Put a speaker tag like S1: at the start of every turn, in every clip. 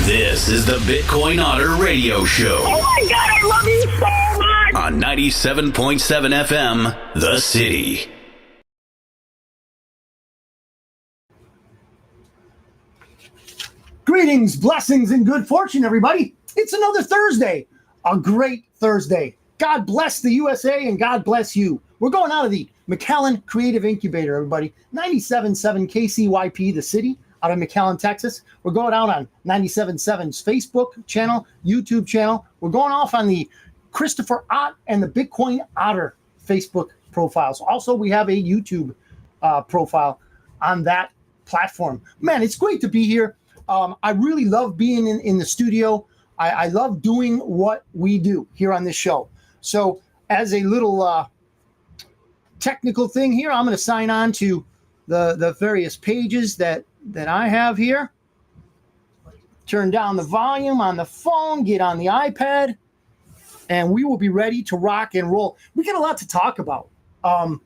S1: This is the Bitcoin Otter Radio Show.
S2: Oh my God, I love you so much!
S1: On 97.7 FM, The City.
S3: Greetings, blessings, and good fortune, everybody. It's another Thursday, a great Thursday. God bless the USA and God bless you. We're going out of the McAllen Creative Incubator, everybody. 97.7 KCYP, The City, out of McAllen, Texas. We're going out on 97.7's Facebook channel, YouTube channel. We're going off on the Christopher Ott and the Bitcoin Otter Facebook profiles. Also, we have a YouTube profile on that platform. Man, it's great to be here. I really love being in the studio. I love doing what we do here on this show. So as a little technical thing here, I'm going to sign on to the various pages that I have here. Turn down the volume on the phone, get on the iPad, and we will be ready to rock and roll. We got a lot to talk about. I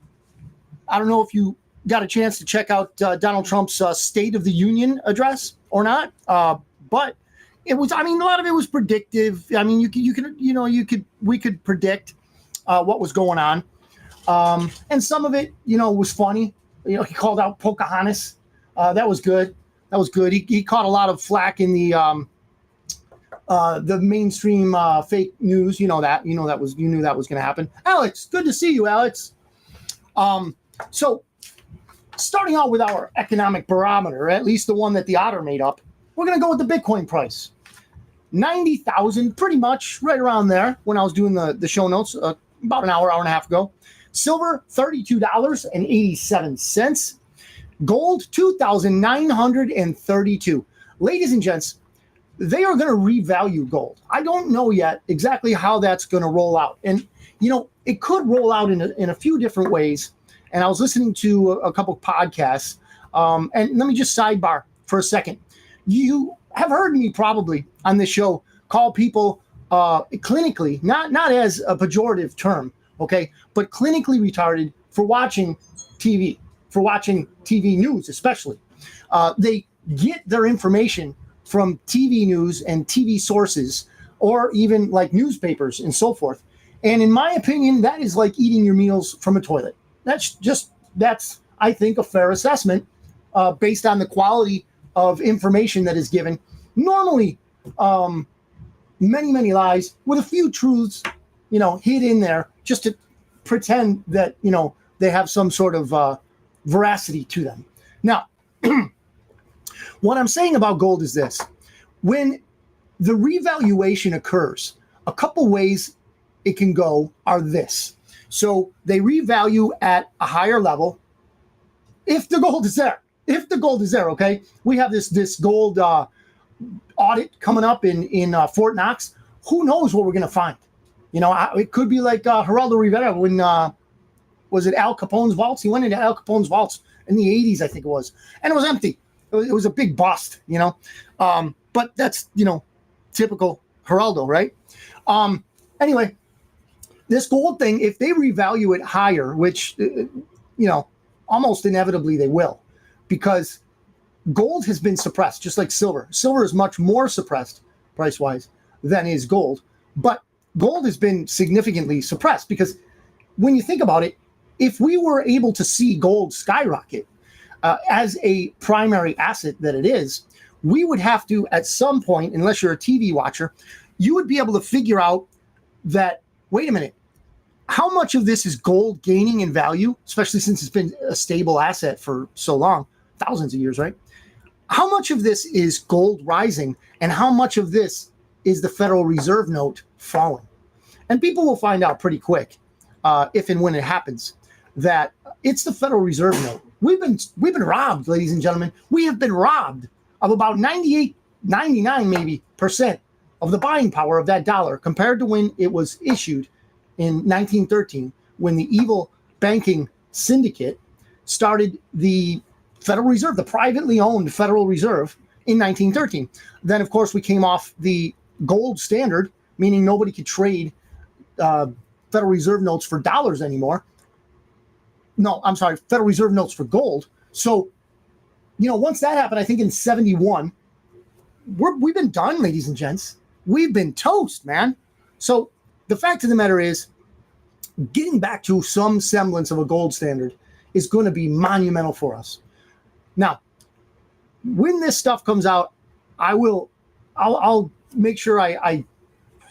S3: don't know if you got a chance to check out Donald Trump's State of the Union address or not, but it was. I mean, a lot of it was predictive. I mean, we could predict what was going on, and some of it, was funny. He called out Pocahontas. That was good. He caught a lot of flack in the mainstream fake news. You knew that was going to happen. Alex, good to see you, Alex. So starting out with our economic barometer, at least the one that the Otter made up, we're going to go with the Bitcoin price. 90,000, pretty much right around there when I was doing the show notes about an hour and a half ago. Silver, $32.87. Gold, $2,932. Ladies and gents, they are going to revalue gold. I don't know yet exactly how that's going to roll out. And, it could roll out in a few different ways. And I was listening to a couple of podcasts. And let me just sidebar for a second. You have heard me probably on this show call people clinically, not as a pejorative term, okay, but clinically retarded for watching TV. For watching TV news, especially. They get their information from TV news and TV sources, or even like newspapers and so forth. And in my opinion, that is like eating your meals from a toilet. That's, I think, a fair assessment based on the quality of information that is given. Normally, many, many lies with a few truths, hid in there just to pretend that, they have some sort of veracity to them. Now, what I'm saying about gold is this. When the revaluation occurs, a couple ways it can go are this. So they revalue at a higher level if the gold is there. If the gold is there, okay? We have this gold audit coming up in Fort Knox. Who knows what we're going to find? It could be like Geraldo Rivera when was it Al Capone's vaults? He went into Al Capone's vaults in the 80s, I think it was. And it was empty. It was a big bust, But that's, typical Geraldo, right? Anyway, this gold thing, if they revalue it higher, which, almost inevitably they will, because gold has been suppressed, just like silver. Silver is much more suppressed, price-wise, than is gold. But gold has been significantly suppressed because when you think about it, if we were able to see gold skyrocket as a primary asset that it is, we would have to, at some point, unless you're a TV watcher, you would be able to figure out that, wait a minute, how much of this is gold gaining in value, especially since it's been a stable asset for so long, thousands of years, right? How much of this is gold rising and how much of this is the Federal Reserve note falling? And people will find out pretty quick, if and when it happens, that it's the Federal Reserve note. We've been robbed, ladies and gentlemen. We have been robbed of about 98, 99 maybe % of the buying power of that dollar compared to when it was issued in 1913, when the evil banking syndicate started the Federal Reserve, the privately owned Federal Reserve, in 1913. Then, of course, we came off the gold standard, meaning nobody could trade Federal Reserve notes for dollars anymore. No, I'm sorry, Federal Reserve notes for gold. So, once that happened, I think in 71, we've been done, ladies and gents. We've been toast, man. So the fact of the matter is, getting back to some semblance of a gold standard is going to be monumental for us. Now, when this stuff comes out, I'll make sure I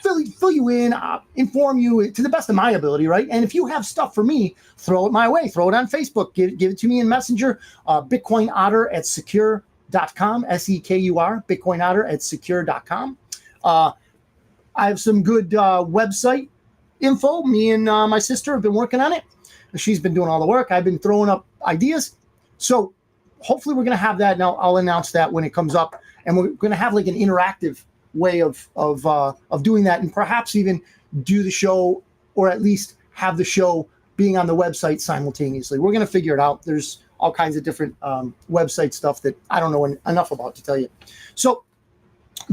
S3: fill you in, inform you to the best of my ability, right? And if you have stuff for me, throw it my way. Throw it on Facebook. Give it to me in Messenger. Bitcoin Otter at secure.com, SEKUR, Bitcoin Otter at secure.com. I have some good website info. Me and my sister have been working on it. She's been doing all the work. I've been throwing up ideas. So hopefully we're going to have that. And I'll announce that when it comes up. And we're going to have like an interactive way of doing that, and perhaps even do the show, or at least have the show being on the website simultaneously. We're going to figure it out. There's all kinds of different website stuff that I don't know enough about to tell you. So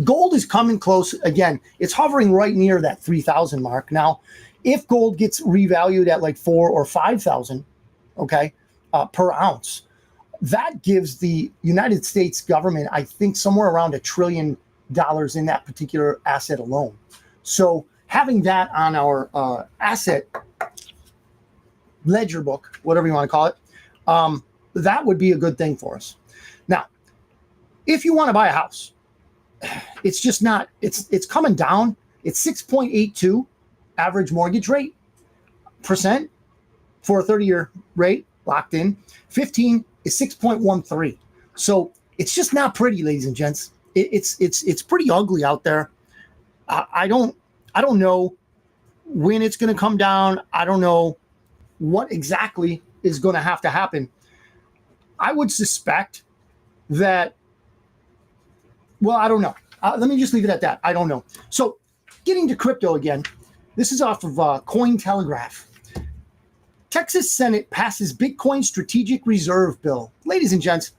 S3: gold is coming close. Again, it's hovering right near that 3,000 mark. Now, if gold gets revalued at like 4,000 or 5,000, per ounce, that gives the United States government, I think, somewhere around $1 trillion in that particular asset alone. So having that on our asset ledger book, whatever you want to call it, that would be a good thing for us. Now, if you want to buy a house, it's just not, it's coming down. It's 6.82 average mortgage rate percent for a 30-year rate locked in. 15 is 6.13. So it's just not pretty, ladies and gents. It's pretty ugly out there. I don't know when it's going to come down. I don't know what exactly is going to have to happen. I would suspect that, well, I don't know. Let me just leave it at that. I don't know. So getting to crypto again, this is off of Cointelegraph. Texas Senate passes Bitcoin Strategic Reserve Bill. Ladies and gents,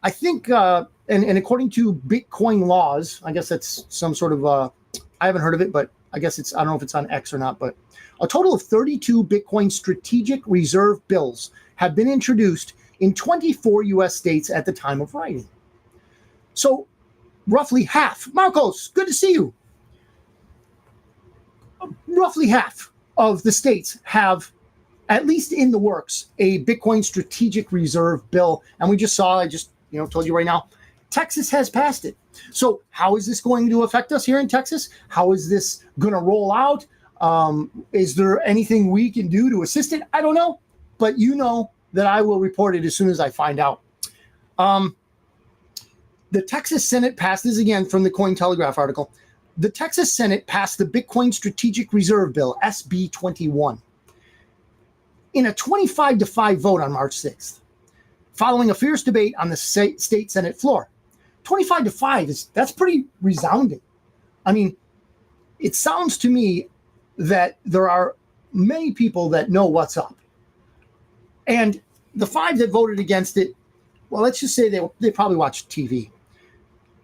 S3: I think, and according to Bitcoin laws, I guess that's some sort of, I haven't heard of it, but I guess I don't know if it's on X or not, but a total of 32 Bitcoin Strategic Reserve Bills have been introduced in 24 U.S. states at the time of writing. So roughly half, Marcos, good to see you. Roughly half of the states have, at least in the works, a Bitcoin Strategic Reserve Bill. And we just saw, I just told you right now, Texas has passed it. So how is this going to affect us here in Texas? How is this going to roll out? Is there anything we can do to assist it? I don't know, but you know that I will report it as soon as I find out. The Texas Senate passed this again from the Cointelegraph article. The Texas Senate passed the Bitcoin Strategic Reserve Bill, SB 21, in a 25-5 vote on March 6th, following a fierce debate on the state Senate floor. 25-5 that's pretty resounding. I mean, it sounds to me that there are many people that know what's up. And the 5 that voted against it, well, let's just say they probably watched TV.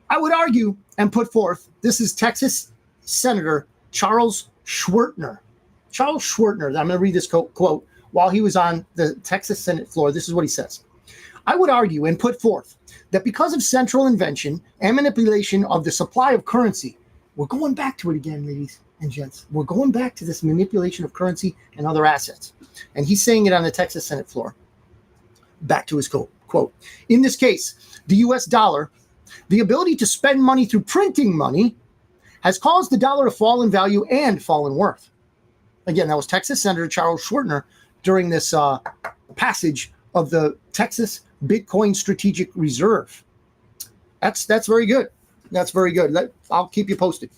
S3: I would argue and put forth, this is Texas Senator Charles Schwertner. Charles Schwertner, I'm going to read this quote while he was on the Texas Senate floor. This is what he says. I would argue and put forth that because of central invention and manipulation of the supply of currency, we're going back to it again, ladies and gents. We're going back to this manipulation of currency and other assets. And he's saying it on the Texas Senate floor. Back to his quote. In this case, the U.S. dollar, the ability to spend money through printing money, has caused the dollar to fall in value and fall in worth. Again, that was Texas Senator Charles Schwertner during this passage of the Texas Bitcoin Strategic Reserve. That's very good. That's very good. I'll keep you posted.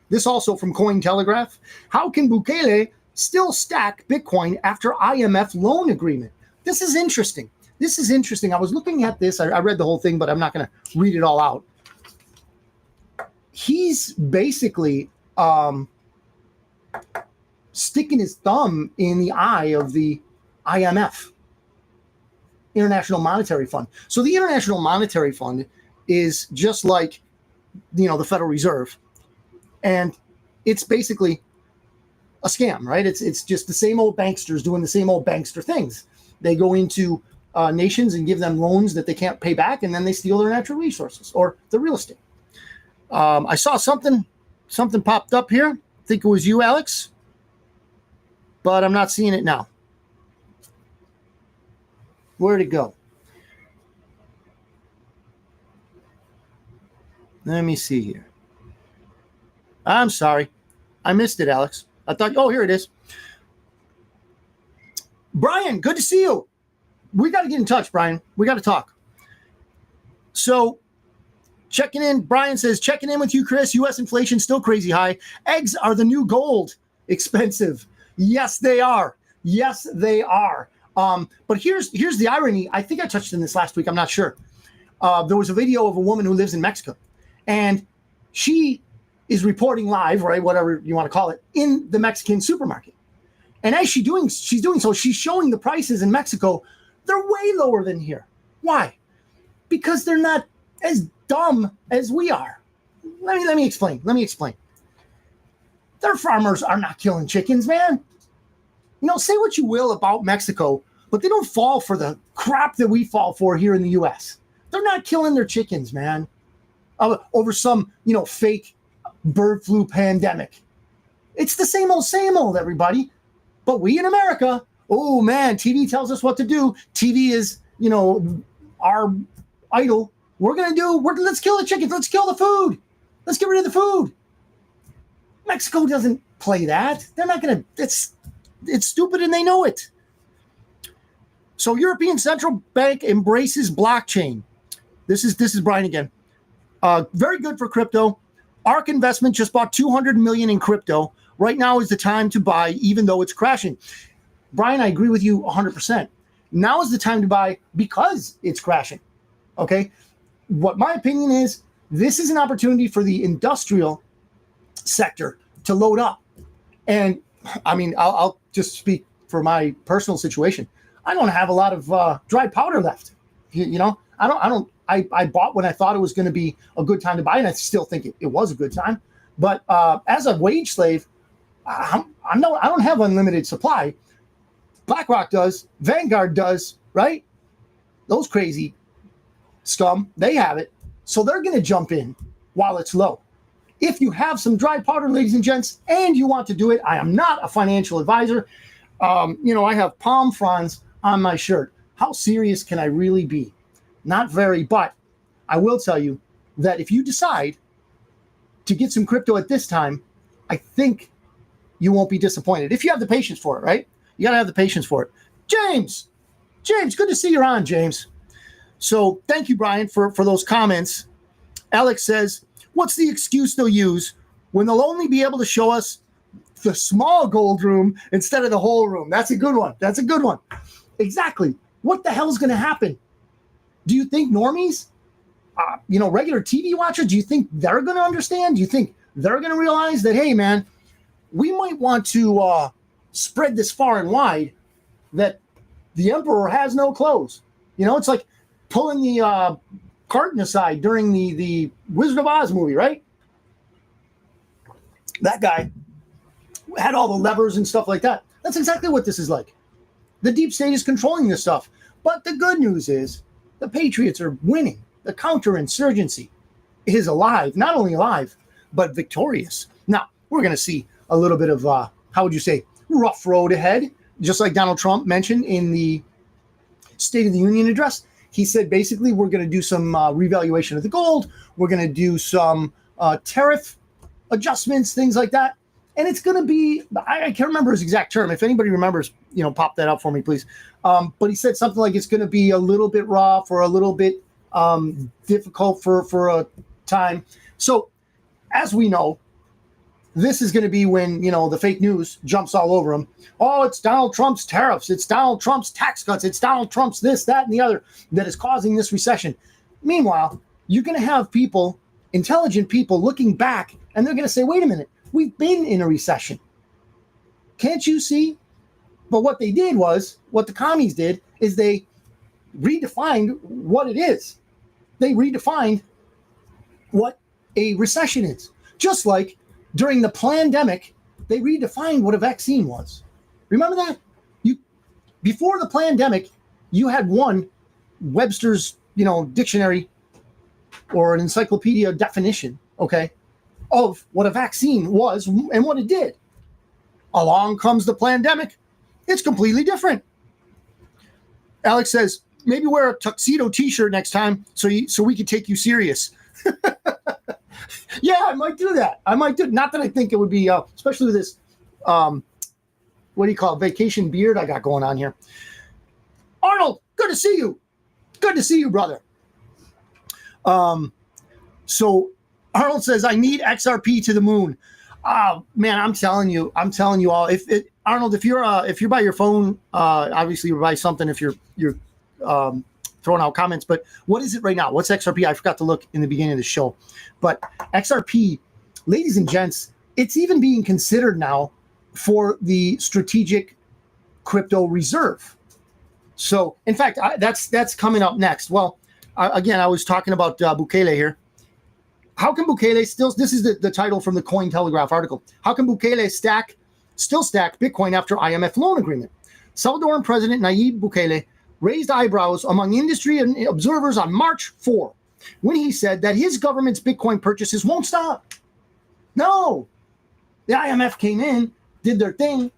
S3: This also from Cointelegraph. How can Bukele still stack Bitcoin after IMF loan agreement? This is interesting. I was looking at this. I read the whole thing, but I'm not going to read it all out. He's basically sticking his thumb in the eye of the IMF, International Monetary Fund. So the International Monetary Fund is just like, the Federal Reserve, and it's basically a scam, right? It's just the same old banksters doing the same old bankster things. They go into nations and give them loans that they can't pay back, and then they steal their natural resources or the real estate. I saw something popped up here. I think it was you, Alex, but I'm not seeing it now. Where'd it go? Let me see here. I'm sorry. I missed it, Alex. I thought, oh, here it is. Brian, good to see you. We got to get in touch, Brian. We got to talk. So, checking in. Brian says, checking in with you, Chris. U.S. inflation still crazy high. Eggs are the new gold. Expensive. Yes, they are. Yes, they are. But here's the irony. I think I touched on this last week. I'm not sure. There was a video of a woman who lives in Mexico, and she is reporting live, right, whatever you want to call it, in the Mexican supermarket. And as she's doing so, she's showing the prices in Mexico. They're way lower than here. Why? Because they're not as dumb as we are. Let me explain. Their farmers are not killing chickens, man. You know, say what you will about Mexico, but they don't fall for the crap that we fall for here in the U.S. They're not killing their chickens, man, over some, fake bird flu pandemic. It's the same old, everybody. But we in America, oh man, TV tells us what to do. TV is, our idol. Let's kill the chickens. Let's kill the food. Let's get rid of the food. Mexico doesn't play that. They're not going to, it's stupid and they know it. So European Central Bank embraces blockchain. This is Brian again. Very good for crypto. ARK Investment just bought $200 million in crypto. Right now is the time to buy, even though it's crashing. Brian, I agree with you 100%. Now is the time to buy because it's crashing. Okay? What my opinion is, this is an opportunity for the industrial sector to load up. And I mean, I'll just speak for my personal situation. I don't have a lot of dry powder left. I bought when I thought it was going to be a good time to buy, and I still think it was a good time. But as a wage slave, I don't have unlimited supply. BlackRock does, Vanguard does, right? Those crazy scum, they have it. So they're going to jump in while it's low. If you have some dry powder, ladies and gents, and you want to do it, I am not a financial advisor. I have palm fronds on my shirt. How serious can I really be? Not very, but I will tell you that if you decide to get some crypto at this time, I think you won't be disappointed. If you have the patience for it, right? You got to have the patience for it. James, good to see you're on, James. So thank you, Brian, for those comments. Alex says, what's the excuse they'll use when they'll only be able to show us the small gold room instead of the whole room? That's a good one. Exactly. What the hell is going to happen? Do you think normies, regular TV watchers, do you think they're going to understand? Do you think they're going to realize that, hey, man, we might want to spread this far and wide that the emperor has no clothes? It's like pulling the curtain aside during the Wizard of Oz movie, right? That guy had all the levers and stuff like that. That's exactly what this is like. The deep state is controlling this stuff. But the good news is the Patriots are winning. The counterinsurgency is alive, not only alive, but victorious. Now, we're going to see a little bit of, rough road ahead, just like Donald Trump mentioned in the State of the Union address. He said, basically, we're going to do some revaluation of the gold. We're going to do some tariff adjustments, things like that. And it's going to be, I can't remember his exact term. If anybody remembers, pop that up for me, please. But he said something like it's going to be a little bit rough or a little bit difficult for a time. So as we know, this is going to be when, the fake news jumps all over him. Oh, it's Donald Trump's tariffs. It's Donald Trump's tax cuts. It's Donald Trump's this, that, and the other that is causing this recession. Meanwhile, you're going to have people, intelligent people, looking back, and they're going to say, wait a minute, we've been in a recession. Can't you see? But what the commies did is they redefined what it is. They redefined what a recession is. Just like during the pandemic, they redefined what a vaccine was. Remember that? before the pandemic, you had one Webster's, dictionary or an encyclopedia definition, okay, of what a vaccine was and what it did. Along comes the pandemic. It's completely different. Alex says, maybe wear a tuxedo t-shirt next time so we can take you serious. Yeah, I might do that. Not that I think it would be, especially with this, what do you call it, vacation beard I got going on here. Arnold, good to see you. Good to see you, brother. So Arnold says, I need XRP to the moon. Man, I'm telling you all. Arnold, if you're by your phone, obviously you're by something. If you're throwing out comments, but what is it right now? What's XRP? I forgot to look in the beginning of the show. But XRP, ladies and gents, it's even being considered now for the strategic crypto reserve. So, in fact, that's coming up next. Well, again, I was talking about Bukele here. How can Bukele still? This is the title from the Cointelegraph article. How can Bukele still stack Bitcoin after IMF loan agreement? Salvadoran President Nayib Bukele raised eyebrows among industry and observers on March 4 when he said that his government's Bitcoin purchases won't stop. No, the IMF came in, did their thing.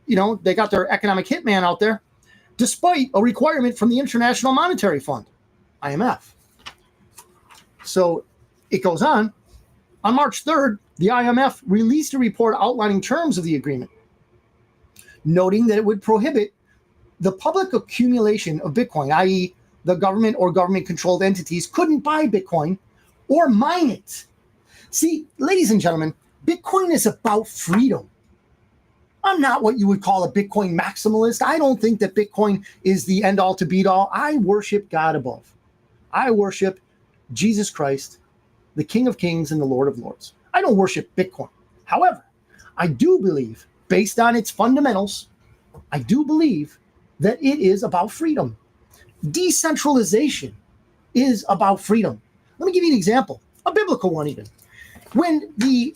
S3: They got their economic hitman out there, despite a requirement from the International Monetary Fund, IMF. So it goes on. On March 3rd, the IMF released a report outlining terms of the agreement, noting that it would prohibit the public accumulation of Bitcoin, i.e., the government or government-controlled entities couldn't buy Bitcoin or mine it. See, ladies and gentlemen, Bitcoin is about freedom. I'm not what you would call a Bitcoin maximalist. I don't think that Bitcoin is the end-all to beat-all. I worship God above. I worship Jesus Christ, the King of Kings and the Lord of Lords. I don't worship Bitcoin. However, I do believe, based on its fundamentals, I do believe that it is about freedom. Decentralization is about freedom. Let me give you an example, a biblical one even. When the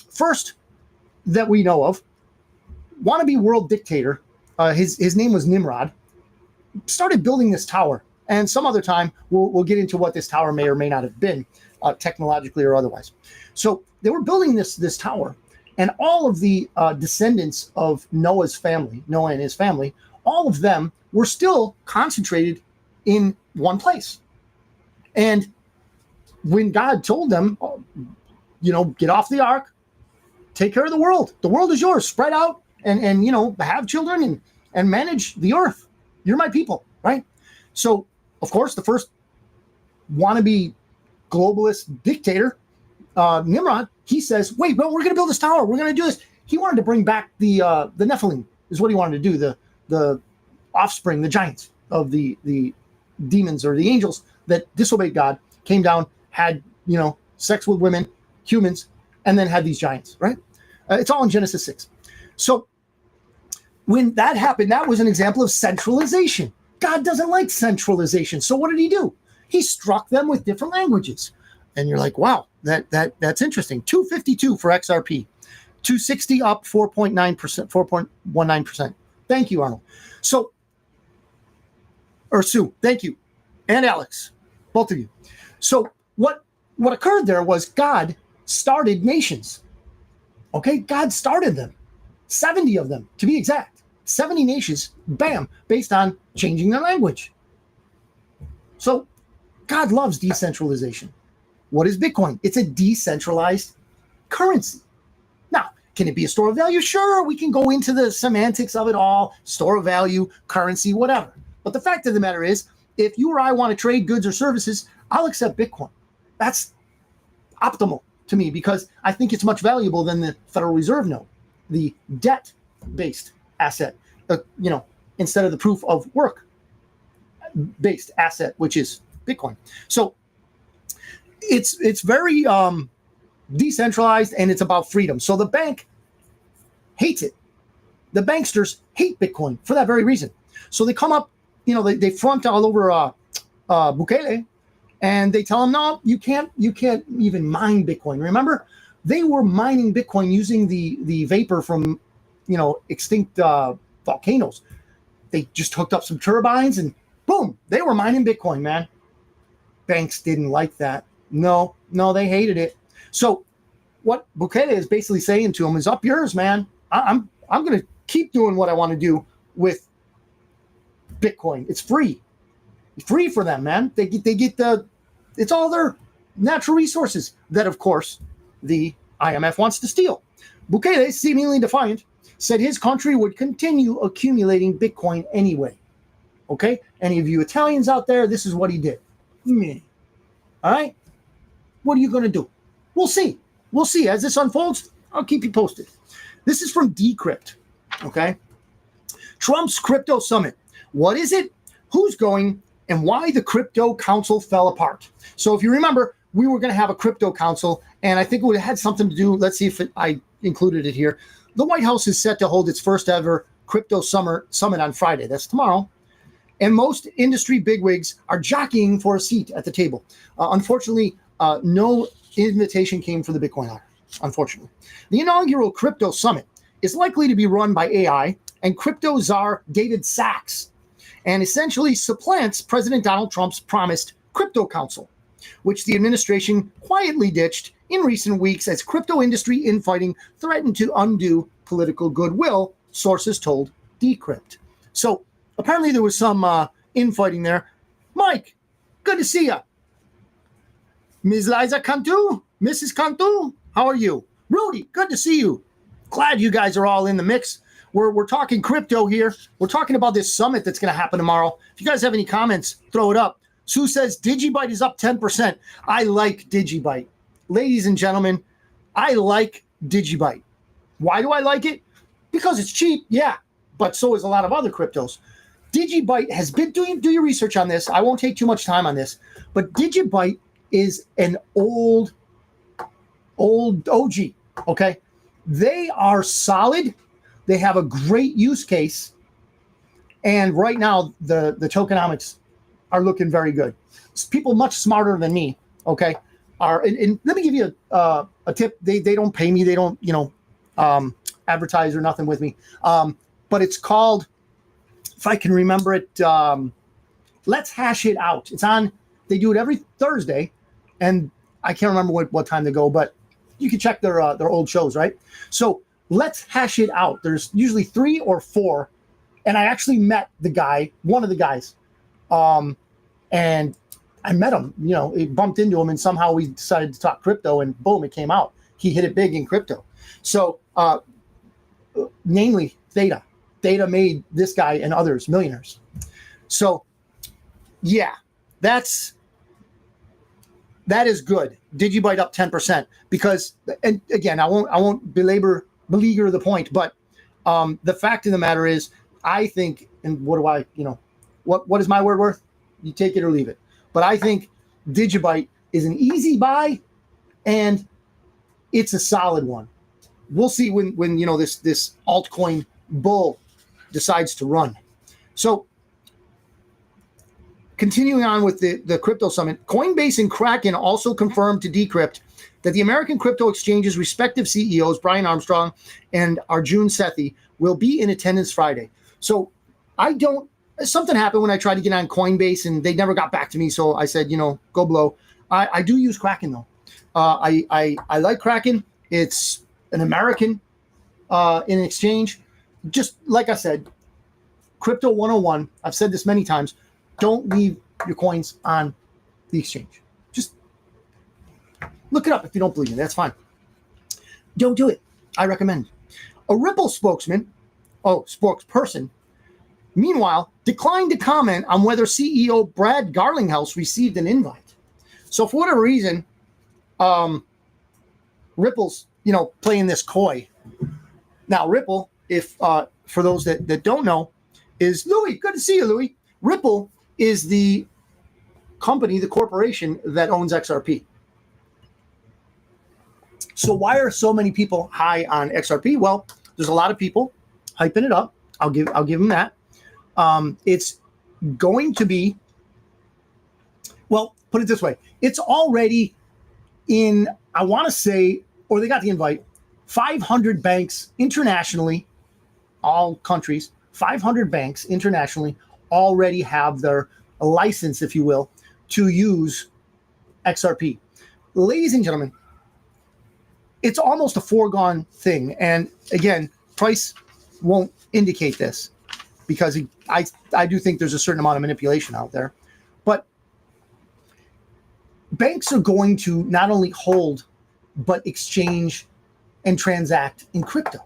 S3: first that we know of wannabe world dictator, his name was Nimrod, started building this tower. And some other time, we'll get into what this tower may or may not have been, technologically or otherwise. So they were building this tower, and all of the descendants of Noah and his family, all of them were still concentrated in one place. And when God told them, get off the ark, take care of the world. The world is yours. Spread out and have children and manage the earth. You're my people, right? So, of course, the first wannabe globalist dictator, Nimrod, he says, wait, well, we're going to build this tower. We're going to do this. He wanted to bring back the Nephilim, is what he wanted to do, the offspring, the giants of the demons or the angels that disobeyed God, came down, had, sex with women, humans, and then had these giants, right? It's all in Genesis 6. So when that happened, that was an example of centralization. God doesn't like centralization. So what did he do? He struck them with different languages. And you're like, wow, that's interesting. 252 for XRP. 260 up 4.9%, 4.19%. Thank you, Arnold. So, or Sue, thank you. And Alex, both of you. So what occurred there was God started nations. Okay, God started them. 70 of them, to be exact. 70 nations, bam, based on changing their language. So God loves decentralization. What is Bitcoin? It's a decentralized currency. Now, can it be a store of value? Sure, we can go into the semantics of it all, store of value, currency, whatever. But the fact of the matter is, if you or I want to trade goods or services, I'll accept Bitcoin. That's optimal to me because I think it's much valuable than the Federal Reserve note, the debt-based asset, instead of the proof of work-based asset, which is Bitcoin. So it's very decentralized and it's about freedom. So the bank hates it. The banksters hate Bitcoin for that very reason. So they come up, they front all over Bukele, and they tell him, no, you can't even mine Bitcoin. Remember, they were mining Bitcoin using the vapor from, extinct volcanoes. They just hooked up some turbines and boom, they were mining Bitcoin, man. Banks didn't like that. No, they hated it. So what Bukele is basically saying to them is up yours, man. I'm going to keep doing what I want to do with Bitcoin. It's free. It's free for them, man. They get it's all their natural resources that, of course, the IMF wants to steal. Bukele, seemingly defiant, said his country would continue accumulating Bitcoin anyway. Okay? Any of you Italians out there, this is what he did. Me. All right? What are you going to do? We'll see. We'll see. As this unfolds, I'll keep you posted. This is from Decrypt. Okay? Trump's crypto summit. What is it? Who's going? And why the crypto council fell apart. So if you remember, we were going to have a crypto council, and I think it would have had something to do. Let's see if I included it here. The White House is set to hold its first ever crypto summit on Friday. That's tomorrow. And most industry bigwigs are jockeying for a seat at the table. Unfortunately, no invitation came for the Bitcoin Otter, unfortunately. The inaugural crypto summit is likely to be run by AI and crypto czar David Sachs, and essentially supplants President Donald Trump's promised crypto council, which the administration quietly ditched in recent weeks as crypto industry infighting threatened to undo political goodwill, sources told Decrypt. So apparently there was some infighting there. Mike, good to see you. Ms. Liza Cantu, Mrs. Cantu, how are you? Rudy, good to see you. Glad you guys are all in the mix. We're talking crypto here. We're talking about this summit that's going to happen tomorrow. If you guys have any comments, throw it up. Sue says Digibyte is up 10%. I like Digibyte. Ladies and gentlemen, I like Digibyte. Why do I like it? Because it's cheap, yeah, but so is a lot of other cryptos. Digibyte has been do your research on this. I won't take too much time on this, but Digibyte is an old OG, okay? They are solid. They have a great use case. And right now, the tokenomics are looking very good. People much smarter than me, okay, are, and let me give you a tip. They don't pay me. They don't, advertise or nothing with me. But it's called, if I can remember it, Let's Hash It Out. It's on, they do it every Thursday, and I can't remember what time they go, but you can check their old shows, right? So Let's Hash It Out. There's usually 3 or 4, and I actually met the guy, one of the guys, and I met him. It bumped into him, and somehow we decided to talk crypto, and boom, it came out. He hit it big in crypto. So, namely Theta. Theta made this guy and others millionaires. So, yeah, that is good. Digibyte up 10% because, and again, I won't beleaguer the point, but the fact of the matter is, I think, and what do I, what is my word worth? You take it or leave it. But I think Digibyte is an easy buy, and it's a solid one. We'll see when this altcoin bull decides to run. So continuing on with the crypto summit, Coinbase and Kraken also confirmed to Decrypt that the American crypto exchange's respective CEOs, Brian Armstrong and Arjun Sethi, will be in attendance Friday. So something happened when I tried to get on Coinbase and they never got back to me. So I said, go blow. I do use Kraken though. I like Kraken. It's an American in exchange. Just like I said, Crypto 101, I've said this many times, don't leave your coins on the exchange. Just look it up if you don't believe me. That's fine. Don't do it. I recommend. A Ripple spokesperson, meanwhile, declined to comment on whether CEO Brad Garlinghouse received an invite. So for whatever reason, Ripple's, playing this coy. Now, Ripple, if for those that don't know, is Louis. Good to see you, Louis. Ripple is the company, the corporation that owns XRP. So why are so many people high on XRP? Well, there's a lot of people hyping it up. I'll give them that. It's going to be, well, put it this way. It's already in, I want to say, or they got the invite, 500 banks internationally, all countries, 500 banks internationally already have their license, if you will, to use XRP. Ladies and gentlemen, it's almost a foregone thing. And again, price won't indicate this because I do think there's a certain amount of manipulation out there. But banks are going to not only hold, but exchange and transact in crypto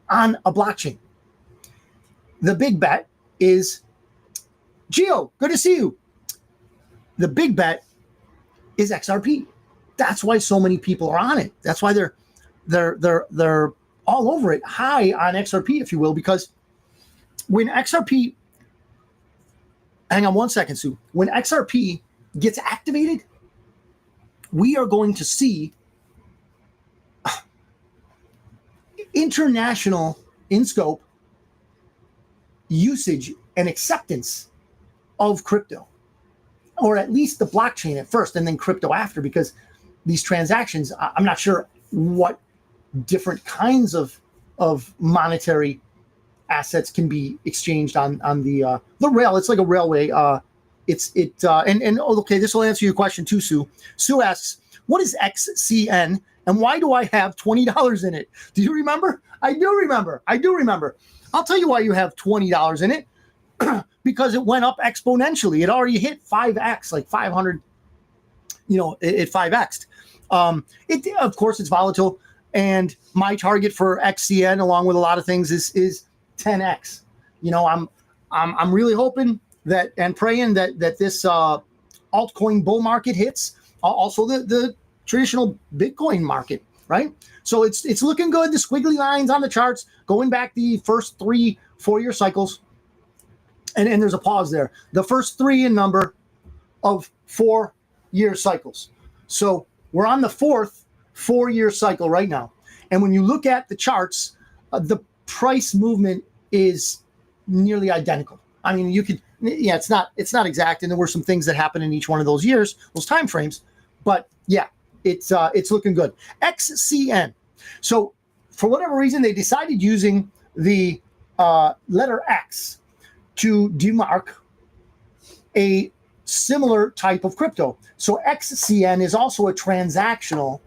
S3: on a blockchain. The big bet is, Gio, good to see you. The big bet is XRP. That's why so many people are on it. That's why they're all over it, high on XRP, if you will, because when XRP, hang on one second, Sue. When XRP gets activated, we are going to see international in scope usage and acceptance of crypto, or at least the blockchain at first and then crypto after, because these transactions, I'm not sure what different kinds of monetary assets can be exchanged on the rail. It's like a railway. Okay, this will answer your question too, Sue. Sue asks, what is XCN and why do I have $20 in it? Do you remember? I do remember. I'll tell you why you have $20 in it. Because it went up exponentially. It already hit 5x, like 500, it 5x'd. Of course, it's volatile. And my target for XCN, along with a lot of things, is 10x. I'm really hoping that and praying that this altcoin bull market hits. Also the traditional Bitcoin market, right? So it's looking good. The squiggly lines on the charts going back the first 3-4 year cycles. And there's a pause there. The first 3 in number of 4-year cycles. So we're on the 4th 4-year cycle right now. And when you look at the charts, the price movement is nearly identical. I mean, it's not exact, and there were some things that happened in each one of those years, those time frames. But yeah, it's looking good. XCN. So for whatever reason, they decided using the letter X to demark a similar type of crypto. So XCN is also a transactional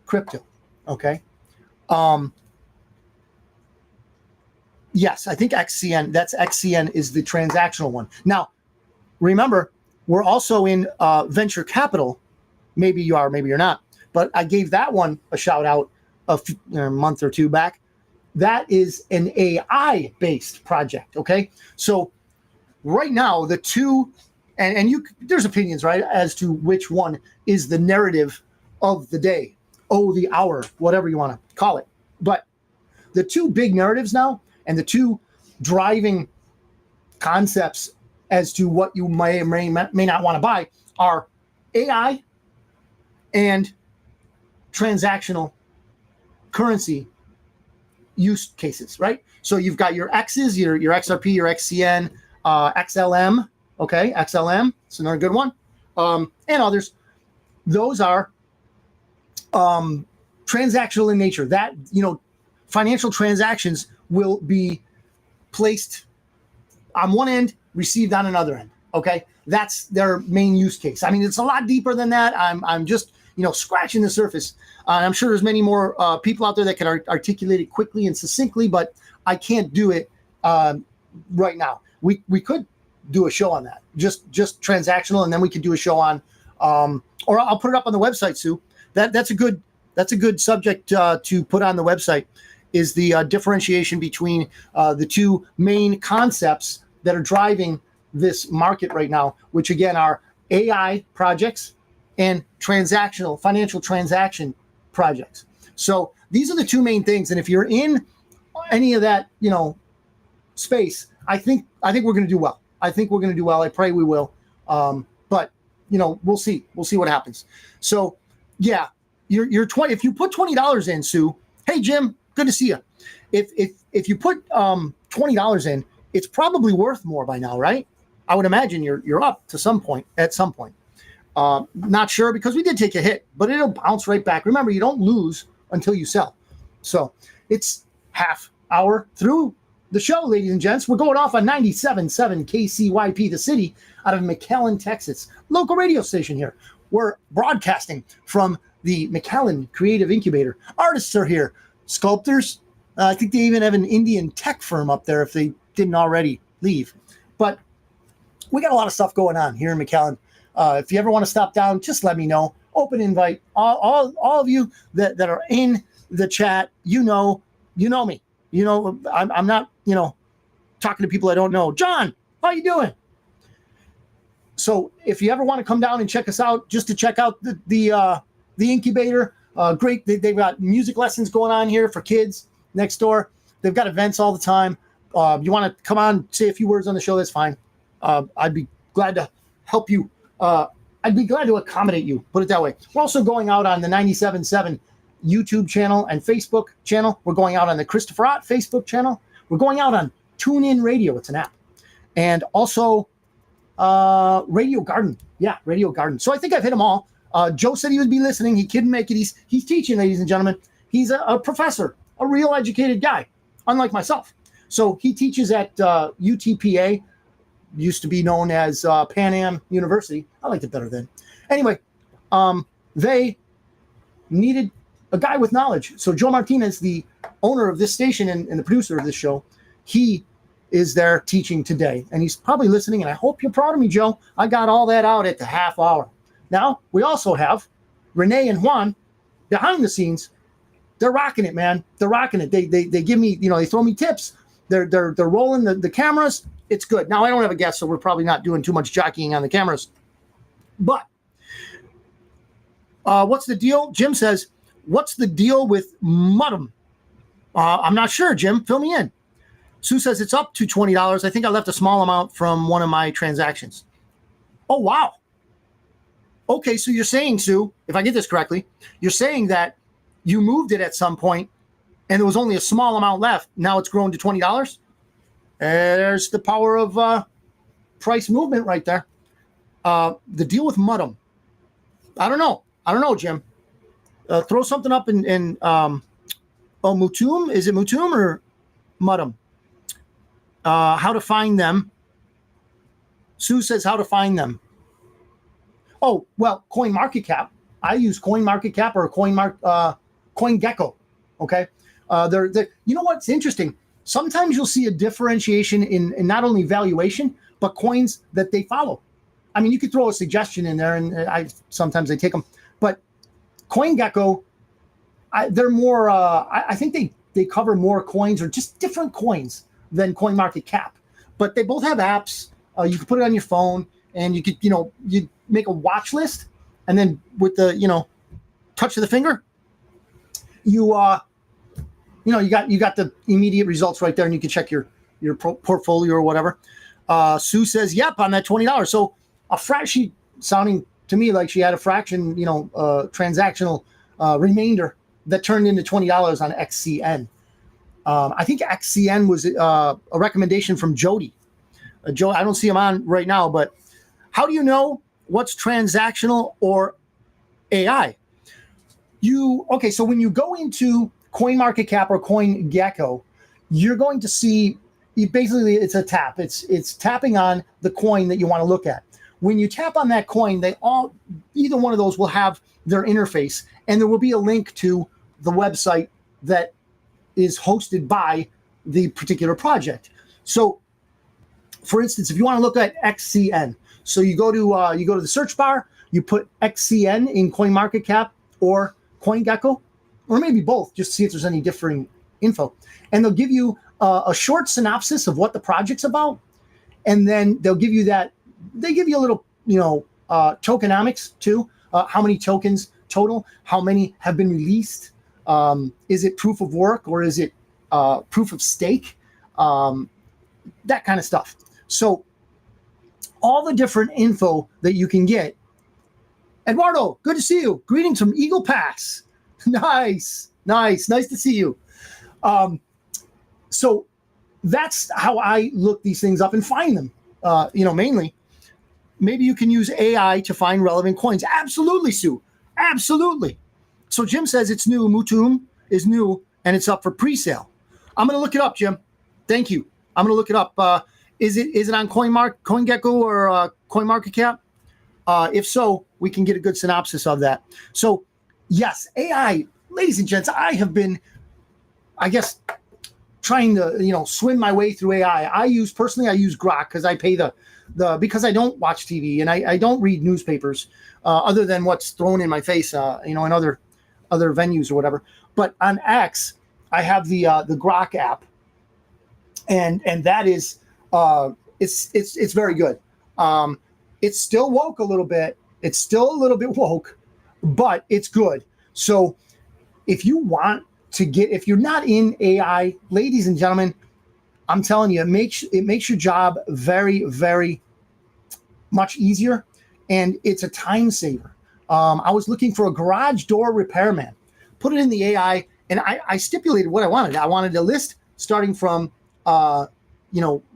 S3: crypto. Okay. Yes, I think XCN is the transactional one. Now, remember, we're also in venture capital. Maybe you are, maybe you're not. But I gave that one a shout out a month or two back. That is an AI-based project, okay? So right now, the two, and there's opinions, right, as to which one is the narrative of the day, the hour, whatever you want to call it. But the two big narratives now, and the two driving concepts as to what you may or may not want to buy are AI and transactional currency use cases, right? So you've got your X's, your XRP, your XCN, XLM, okay, XLM, it's another good one, and others. Those are transactional in nature. That, financial transactions will be placed on one end, received on another end, okay? That's their main use case. I mean, it's a lot deeper than that. I'm just, scratching the surface. I'm sure there's many more people out there that can articulate it quickly and succinctly, but I can't do it right now. We could do a show on that, just transactional, and then we could do a show on, or I'll put it up on the website, Sue. That's a good subject to put on the website, is the differentiation between the two main concepts that are driving this market right now, which again are AI projects and financial transaction projects. So these are the two main things. And if you're in any of that, space, I think we're going to do well. I pray we will. But we'll see. We'll see what happens. So yeah, you're 20. If you put $20 in, Sue, hey Jim, good to see you. If you put $20 in, it's probably worth more by now, right? I would imagine you're up to at some point. Not sure, because we did take a hit, but it'll bounce right back. Remember, you don't lose until you sell. So it's half hour through the show, ladies and gents. We're going off on 97.7 KCYP, the city, out of McAllen, Texas. Local radio station here. We're broadcasting from the McAllen Creative Incubator. Artists are here. Sculptors. I think they even have an Indian tech firm up there if they didn't already leave. But we got a lot of stuff going on here in McAllen. If you ever want to stop down, just let me know. Open invite. All of you that are in the chat, you know me. You know, I'm not, talking to people I don't know. John, how you doing? So if you ever want to come down and check us out, just to check out the incubator, great. They've got music lessons going on here for kids next door. They've got events all the time. You want to come on, say a few words on the show, that's fine. I'd be glad to help you. I'd be glad to accommodate you, put it that way. We're also going out on the 97.7 YouTube channel and Facebook channel. We're going out on the Christopher Ott Facebook channel. We're going out on TuneIn Radio. It's an app. And also Radio Garden. Yeah, Radio Garden. So I think I've hit them all. Joe said he would be listening. He couldn't make it. He's teaching, ladies and gentlemen. He's a professor, a real educated guy, unlike myself. So he teaches at UTPA, used to be known as Pan Am University. I liked it better then. Anyway, they needed a guy with knowledge. So Joe Martinez, the owner of this station and the producer of this show, he is there teaching today. And he's probably listening, and I hope you're proud of me, Joe. I got all that out at the half hour. Now, we also have Renee and Juan behind the scenes. They're rocking it, man. They're rocking it. They give me, they throw me tips. They're rolling the cameras. It's good. Now, I don't have a guest, so we're probably not doing too much jockeying on the cameras. But what's the deal? Jim says, what's the deal with Muddum? I'm not sure, Jim. Fill me in. Sue says it's up to $20. I think I left a small amount from one of my transactions. Oh, wow. Okay, so you're saying, Sue, if I get this correctly, you're saying that you moved it at some point and there was only a small amount left. Now it's grown to $20. There's the power of price movement right there. The deal with Muddum. I don't know, Jim. Throw something up in Mutum. Is it Mutum or Muddum? How to find them. Sue says how to find them. Oh, well, CoinMarketCap. I use CoinMarketCap or CoinGecko. Okay. You know what's interesting? Sometimes you'll see a differentiation in not only valuation, but coins that they follow. I mean, you could throw a suggestion in there, and sometimes I take them. But CoinGecko, they're more. I think they cover more coins or just different coins than CoinMarketCap. But they both have apps. You can put it on your phone, and you could you make a watch list, and then with the touch of the finger, you got the immediate results right there, and you can check your portfolio or whatever. Sue says, "Yep," on that $20. So a fraction sounding to me like she had a fraction, transactional remainder that turned into $20 on XCN. I think XCN was a recommendation from Jody. Joe, I don't see him on right now, but how do you know what's transactional or AI? So when you go into CoinMarketCap or CoinGecko, you're going to see basically it's a tap. It's tapping on the coin that you want to look at. When you tap on that coin, either one of those will have their interface, and there will be a link to the website that is hosted by the particular project. So, for instance, if you want to look at XCN, so you go to the search bar, you put XCN in CoinMarketCap or CoinGecko, or maybe both, just to see if there's any differing info, and they'll give you a short synopsis of what the project's about, and then they'll give you that. They give you a little, tokenomics too. How many tokens total? How many have been released? Is it proof of work or is it proof of stake? That kind of stuff. So all the different info that you can get. Eduardo, good to see you. Greetings from Eagle Pass. Nice to see you. So that's how I look these things up and find them. Mainly. Maybe you can use AI to find relevant coins. Absolutely, Sue. Absolutely. So Jim says it's new. Mutum is new, and it's up for pre-sale. I'm going to look it up, Jim. Thank you. I'm going to look it up. Is it on CoinGecko or CoinMarketCap? If so, we can get a good synopsis of that. So, yes, AI, ladies and gents, I have been, I guess, trying to swim my way through AI. I use Grok because I pay because I don't watch TV and I don't read newspapers other than what's thrown in my face, in other venues or whatever. But on X, I have the Grok app, and that is it's very good. It's still woke a little bit. It's still a little bit woke, but it's good. So if you're not in AI, ladies and gentlemen, I'm telling you, it makes your job very, very much easier, and it's a time saver. I was looking for a garage door repairman, put it in the AI, and I stipulated what I wanted. I wanted a list starting from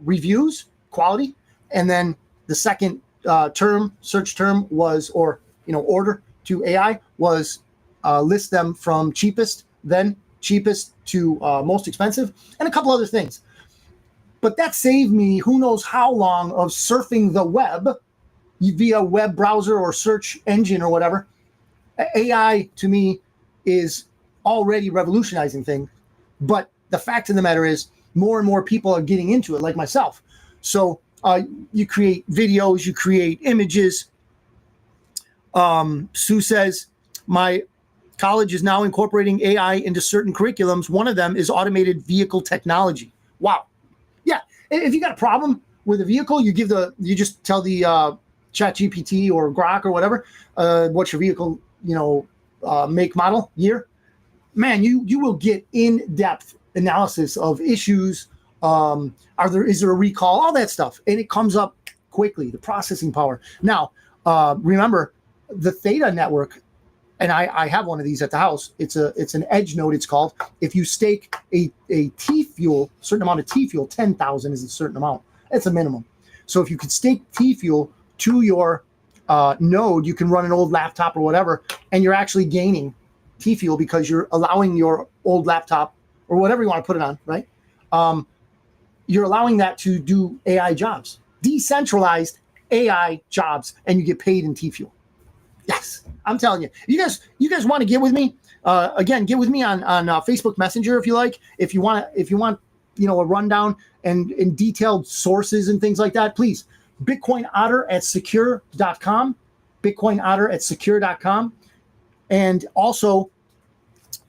S3: reviews, quality, and then the second search term was, order to AI was list them from cheapest, then cheapest to most expensive, and a couple other things. But that saved me who knows how long of surfing the web via web browser or search engine or whatever. AI to me is already revolutionizing things, but the fact of the matter is more and more people are getting into it, like myself. So you create videos, you create images. Sue says, my college is now incorporating AI into certain curriculums. One of them is automated vehicle technology. Wow. Yeah. If you got a problem with a vehicle, you just tell the ChatGPT or Grok or whatever, what's your vehicle, make, model, year. Man, you will get in-depth analysis of issues. Is there a recall? All that stuff. And it comes up quickly, the processing power. Now, remember the Theta network, and I have one of these at the house. It's an edge node, it's called. If you stake a T-fuel, certain amount of T-fuel, 10,000 is a certain amount. That's a minimum. So if you could stake T-fuel to your node, you can run an old laptop or whatever, and you're actually gaining T-fuel because you're allowing your old laptop or whatever you want to put it on, right? You're allowing that to do AI jobs, decentralized AI jobs, and you get paid in T-fuel. Yes, I'm telling you. You guys want to get with me? Again, get with me on Facebook Messenger if you like. If you want a rundown and detailed sources and things like that, please. Bitcoin Otter at secure.com. Bitcoin Otter at secure.com. And also,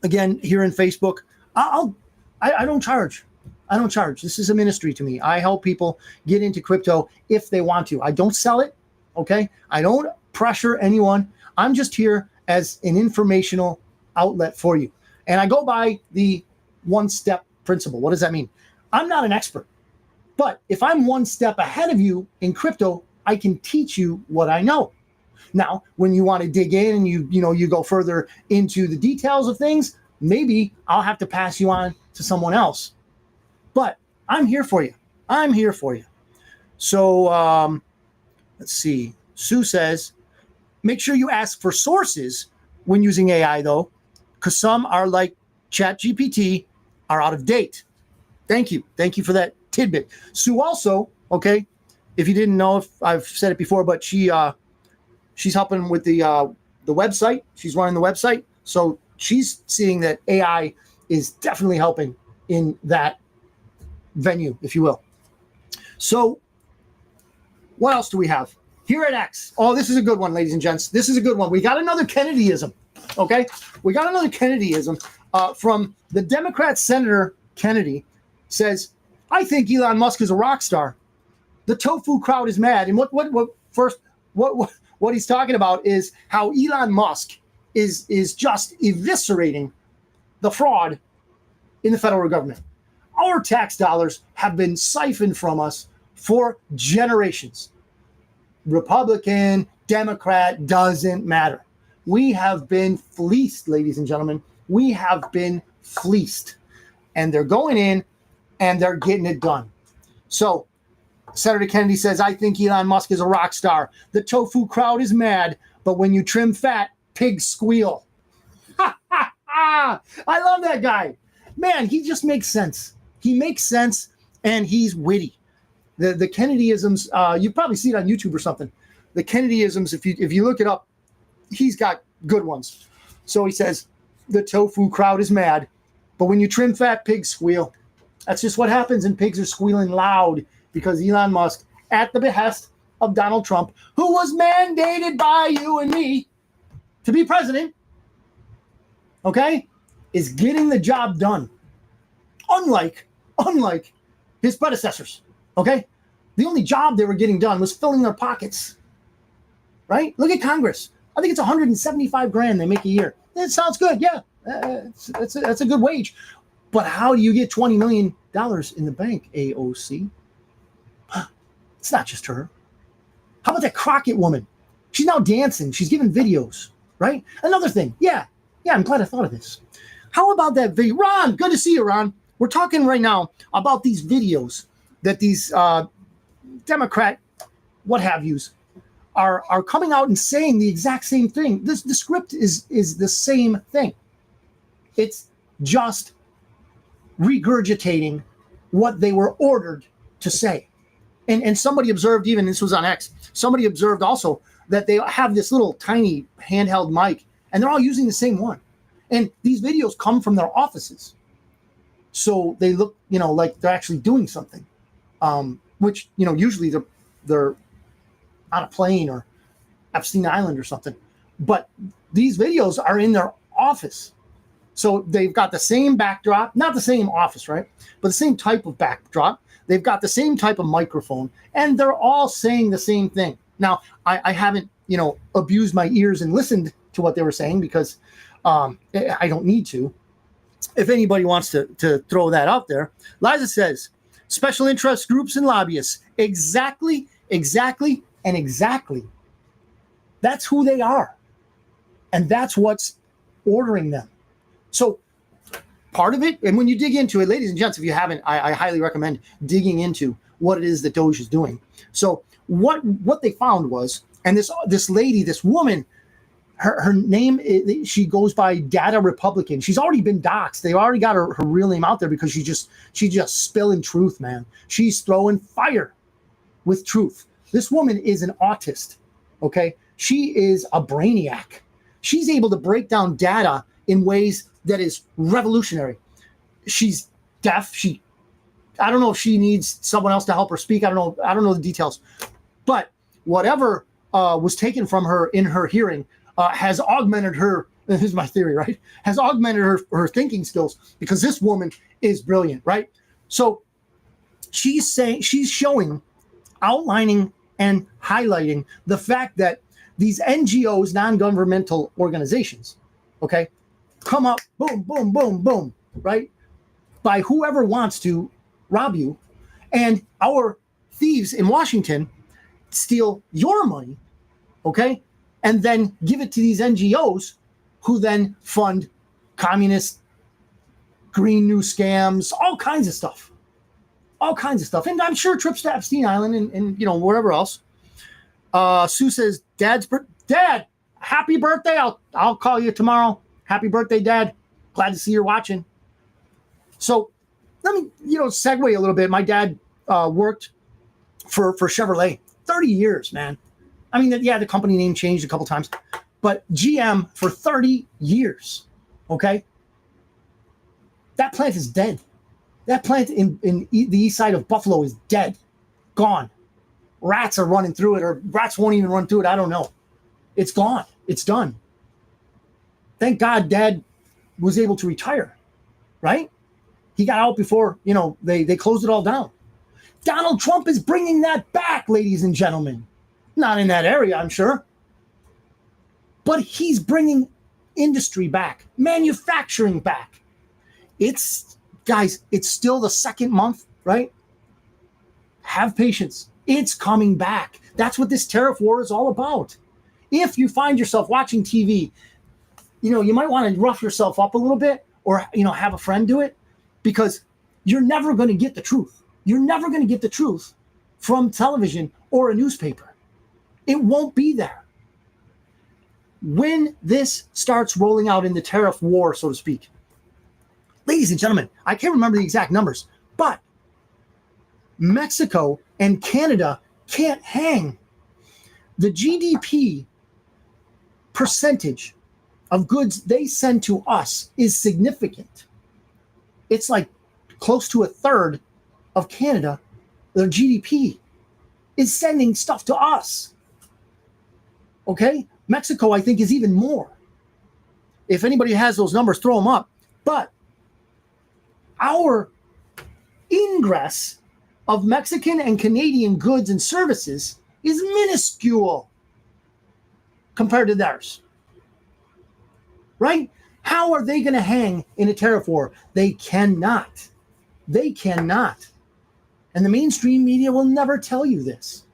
S3: again, here in Facebook, I don't charge. I don't charge. This is a ministry to me. I help people get into crypto if they want to. I don't sell it. Okay. I don't pressure anyone. I'm just here as an informational outlet for you. And I go by the one-step principle. What does that mean? I'm not an expert, but if I'm one step ahead of you in crypto, I can teach you what I know. Now, when you want to dig in and you go further into the details of things, maybe I'll have to pass you on to someone else. But I'm here for you. I'm here for you. So let's see. Sue says, make sure you ask for sources when using AI, though, because some are like ChatGPT are out of date. Thank you. Thank you for that tidbit. Sue also, okay, if you didn't know, if I've said it before, but she's helping with the website. She's running the website. So she's seeing that AI is definitely helping in that venue, if you will. So what else do we have? Here at X. Oh, this is a good one, ladies and gents. This is a good one. We got another Kennedyism, okay? We got another Kennedyism from the Democrat Senator Kennedy says, I think Elon Musk is a rock star. The tofu crowd is mad. And what he's talking about is how Elon Musk is just eviscerating the fraud in the federal government. Our tax dollars have been siphoned from us for generations. Republican, Democrat, doesn't matter. We have been fleeced, ladies and gentlemen. We have been fleeced. And they're going in and they're getting it done. So Senator Kennedy says, I think Elon Musk is a rock star. The tofu crowd is mad, but when you trim fat, pigs squeal. I love that guy. Man, he just makes sense. He makes sense. and he's witty. The Kennedyisms, you probably see it on YouTube or something. The Kennedyisms, if you look it up, he's got good ones. So he says, the tofu crowd is mad, but when you trim fat, pigs squeal. That's just what happens, and pigs are squealing loud because Elon Musk, at the behest of Donald Trump, who was mandated by you and me to be president, okay, is getting the job done. Unlike his predecessors, okay? The only job they were getting done was filling their pockets, right? Look at Congress. I think it's $175,000 they make a year. It sounds good, yeah. That's a good wage. But how do you get $20 million in the bank, AOC? It's not just her. How about that Crockett woman? She's now dancing. She's giving videos, right? Another thing. Yeah, I'm glad I thought of this. How about that video? Ron, good to see you, Ron. We're talking right now about these videos that these Democrat what have yous are coming out and saying the exact same thing. The script is the same thing. It's just regurgitating what they were ordered to say. And somebody observed, even this was on X, somebody observed also that they have this little tiny handheld mic and they're all using the same one. And these videos come from their offices. So they look, like they're actually doing something, which, usually they're on a plane or Epstein Island or something. But these videos are in their office. So they've got the same backdrop, not the same office, right? But the same type of backdrop. They've got the same type of microphone, and they're all saying the same thing. Now, I haven't, abused my ears and listened to what they were saying because I don't need to. If anybody wants to throw that out there, Liza says, special interest groups and lobbyists. Exactly. That's who they are. And that's what's ordering them. So part of it, and when you dig into it, ladies and gents, if you haven't, I highly recommend digging into what it is that Doge is doing. So what they found was, and this lady, this woman, her name, she goes by Data Republican. She's already been doxxed. They already got her real name out there because she's just spilling truth, man. She's throwing fire with truth. This woman is an autist, okay? She is a brainiac. She's able to break down data in ways that is revolutionary. She's deaf. I don't know if she needs someone else to help her speak. I don't know the details. But whatever was taken from her in her hearing has augmented her, this is my theory, right? Has augmented her thinking skills because this woman is brilliant, right? So she's showing, outlining, and highlighting the fact that these NGOs, non-governmental organizations, okay, come up, boom, boom, boom, boom, right? By whoever wants to rob you. And our thieves in Washington steal your money, okay? And then give it to these NGOs who then fund communist, green new scams, all kinds of stuff. And I'm sure trips to Epstein Island and wherever else. Sue says, Dad, happy birthday. I'll call you tomorrow. Happy birthday, Dad. Glad to see you're watching. So let me, segue a little bit. My dad worked for Chevrolet 30 years, man. I mean, the company name changed a couple times, but GM for 30 years, okay? That plant is dead. That plant in the east side of Buffalo is dead, gone. Rats are running through it, or rats won't even run through it. I don't know. It's gone. It's done. Thank God Dad was able to retire, right? He got out before, they closed it all down. Donald Trump is bringing that back, ladies and gentlemen. Not in that area, I'm sure. But he's bringing industry back, manufacturing back. Guys, it's still the second month, right? Have patience. It's coming back. That's what this tariff war is all about. If you find yourself watching TV, you might want to rough yourself up a little bit or, have a friend do it because you're never going to get the truth. You're never going to get the truth from television or a newspaper. It won't be there. When this starts rolling out in the tariff war, so to speak, ladies and gentlemen, I can't remember the exact numbers, but Mexico and Canada can't hang. The GDP percentage of goods they send to us is significant. It's like close to a third of Canada, their GDP is sending stuff to us. Okay? Mexico, I think, is even more. If anybody has those numbers, throw them up. But our ingress of Mexican and Canadian goods and services is minuscule compared to theirs. Right? How are they going to hang in a tariff war? They cannot. They cannot. And the mainstream media will never tell you this.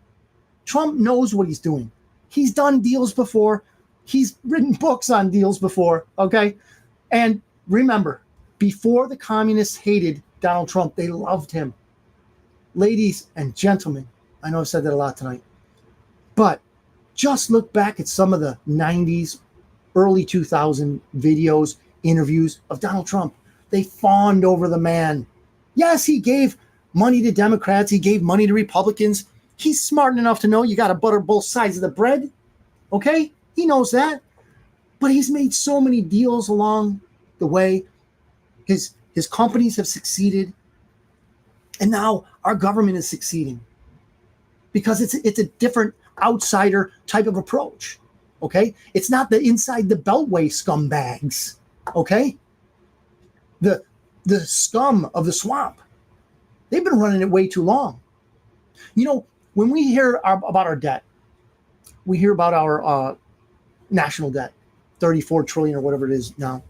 S3: Trump knows what he's doing. He's done deals before. He's written books on deals before, okay? And remember, before the communists hated Donald Trump, they loved him. Ladies and gentlemen, I know I've said that a lot tonight, but just look back at some of the 90s, early 2000 videos, interviews of Donald Trump. They fawned over the man. Yes, he gave money to Democrats. He gave money to Republicans. He's smart enough to know you got to butter both sides of the bread. Okay? He knows that. But he's made so many deals along the way. His companies have succeeded. And now our government is succeeding. Because it's a different outsider type of approach. Okay? It's not the inside the beltway scumbags. Okay? The scum of the swamp. They've been running it way too long. You know, when we hear about our debt, we hear about our national debt, 34 trillion or whatever it is now.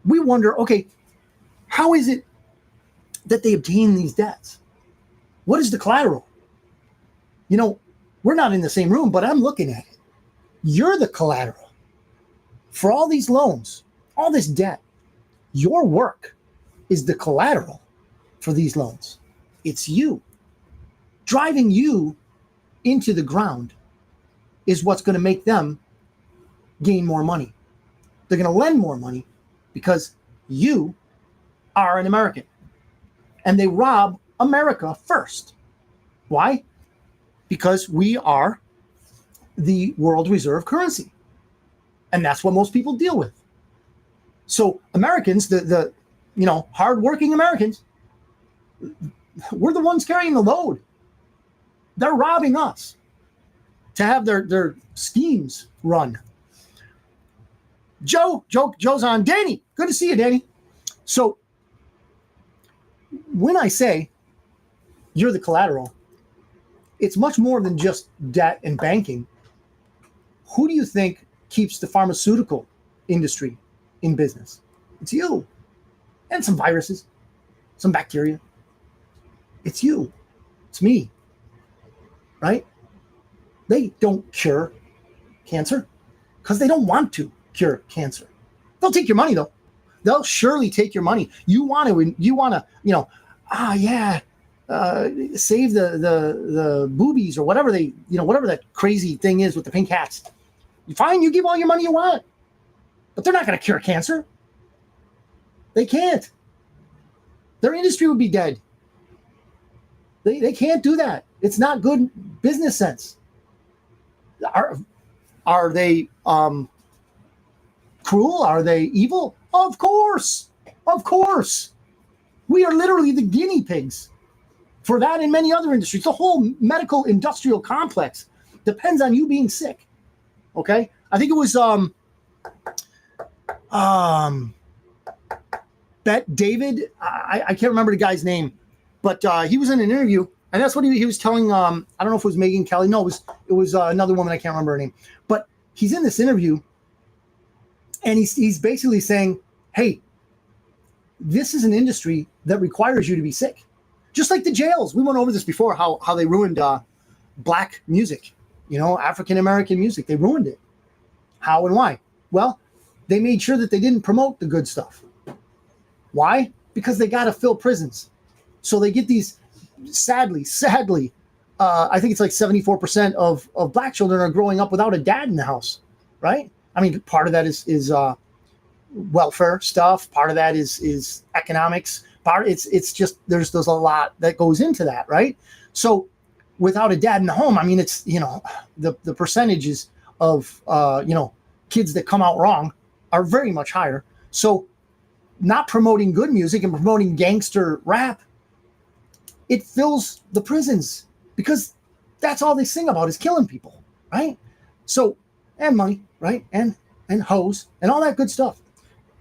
S3: We wonder, okay, how is it that they obtain these debts? What is the collateral? You know, we're not in the same room, but I'm looking at it. You're the collateral for all these loans, all this debt. Your work is the collateral for these loans. It's you. Driving you into the ground is what's going to make them gain more money. They're going to lend more money because you are an American. And they rob America first. Why? Because we are the world reserve currency. And that's what most people deal with. So Americans, the hardworking Americans, we're the ones carrying the load. They're robbing us to have their schemes run. Joe's on. Danny, good to see you, Danny. So when I say you're the collateral, it's much more than just debt and banking. Who do you think keeps the pharmaceutical industry in business? It's you. And some viruses, some bacteria. It's you. It's me. Right? They don't cure cancer because they don't want to cure cancer. They'll take your money though. They'll surely take your money. You want to, save the boobies or whatever whatever that crazy thing is with the pink hats. Fine, you give all your money you want, but they're not going to cure cancer. They can't. Their industry would be dead. They can't do that. It's not good business sense. Are they cruel? Are they evil? Of course. Of course. We are literally the guinea pigs for that and many other industries. The whole medical industrial complex depends on you being sick. Okay? I think it was David. I can't remember the guy's name, but he was in an interview, and that's what he was telling. I don't know if it was Megyn Kelly. No, it was another woman. I can't remember her name. But he's in this interview, and he's basically saying, "Hey, this is an industry that requires you to be sick, just like the jails. We went over this before. How they ruined black music, African American music. They ruined it. How and why? Well, they made sure that they didn't promote the good stuff. Why? Because they got to fill prisons. So they get these, sadly, I think it's like 74% of black children are growing up without a dad in the house, right? I mean, part of that is welfare stuff. Part of that is economics. It's just there's a lot that goes into that, right? So without a dad in the home, I mean, it's the percentages of kids that come out wrong are very much higher. So not promoting good music and promoting gangster rap, it fills the prisons because that's all they sing about is killing people, right? So, and money, right? And hoes and all that good stuff.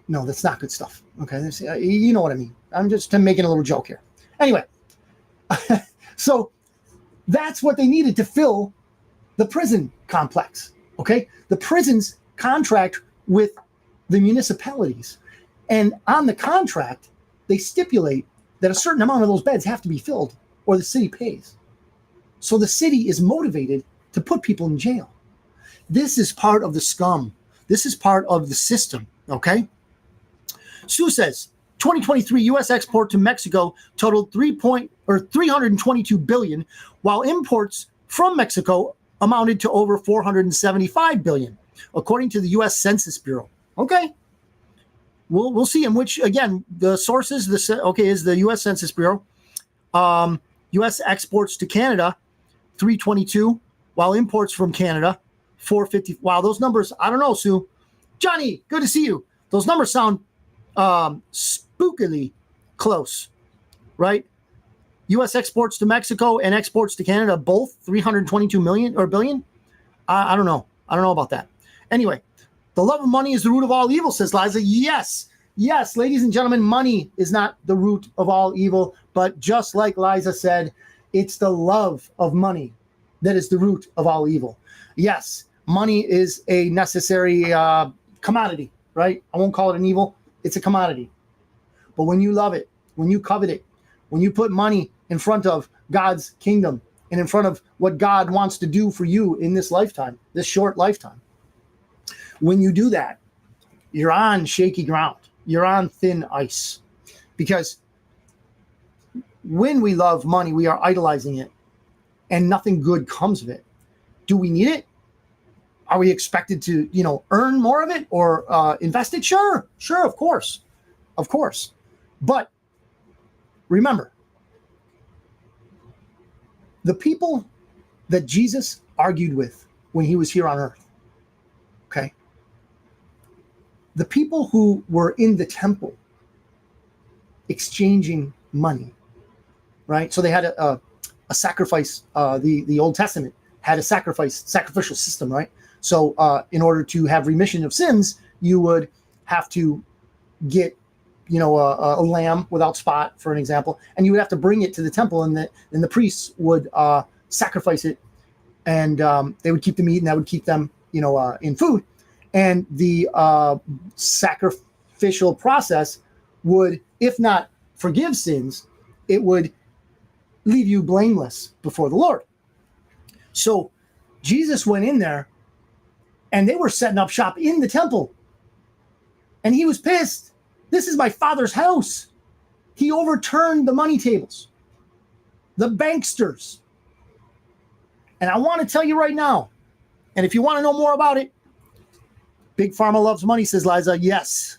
S3: No, that's not good stuff. Okay, you know what I mean. I'm just making a little joke here. Anyway, so that's what they needed to fill the prison complex. Okay, the prisons contract with the municipalities, and on the contract, they stipulate that a certain amount of those beds have to be filled, or the city pays. So the city is motivated to put people in jail. This is part of the scum. This is part of the system. Okay. Sue says 2023 U.S. export to Mexico totaled 322 billion, while imports from Mexico amounted to over 475 billion, according to the U.S. Census Bureau. Okay, we'll see. In which, again, the sources is the U.S. Census Bureau. U.S. exports to Canada 322, while imports from Canada 450. Wow, those numbers, I don't know, Sue. Johnny, good to see you. Those numbers sound spookily close, right? U.S. exports to Mexico and exports to Canada, both 322 million or billion. I don't know. I don't know about that. Anyway, the love of money is the root of all evil, says Liza. Yes, ladies and gentlemen, money is not the root of all evil, but just like Liza said, it's the love of money that is the root of all evil. Yes, money is a necessary commodity, right? I won't call it an evil. It's a commodity. But when you love it, when you covet it, when you put money in front of God's kingdom and in front of what God wants to do for you in this lifetime, this short lifetime, when you do that, you're on shaky ground. You're on thin ice. Because when we love money, we are idolizing it and nothing good comes of it. Do we need it? Are we expected to, earn more of it or invest it? Sure, of course. But remember, the people that Jesus argued with when he was here on earth, okay? The people who were in the temple exchanging money, right? So they had a sacrifice. The Old Testament had a sacrificial system, right? So in order to have remission of sins, you would have to get, a lamb without spot, for an example, and you would have to bring it to the temple, and the priests would sacrifice it, and they would keep the meat, and that would keep them, in food. And the sacrificial process would, if not forgive sins, it would leave you blameless before the Lord. So Jesus went in there, and they were setting up shop in the temple. And he was pissed. This is my Father's house. He overturned the money tables, the banksters. And I want to tell you right now, and if you want to know more about it, Big Pharma loves money, says Liza. Yes.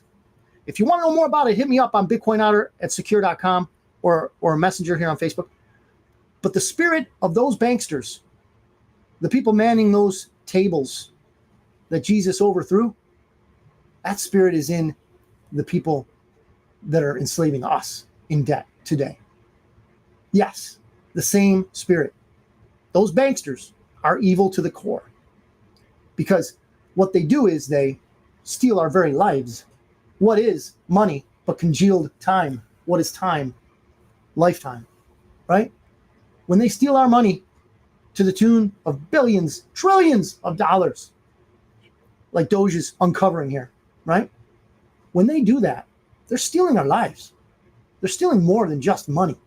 S3: If you want to know more about it, hit me up on bitcoinotter@secure.com or Messenger here on Facebook. But the spirit of those banksters, the people manning those tables that Jesus overthrew, that spirit is in the people that are enslaving us in debt today. Yes, the same spirit. Those banksters are evil to the core, because what they do is they steal our very lives. What is money but congealed time? What is time? Lifetime, right? When they steal our money to the tune of billions, trillions of dollars, like Doge is uncovering here, right? When they do that, they're stealing our lives. They're stealing more than just money.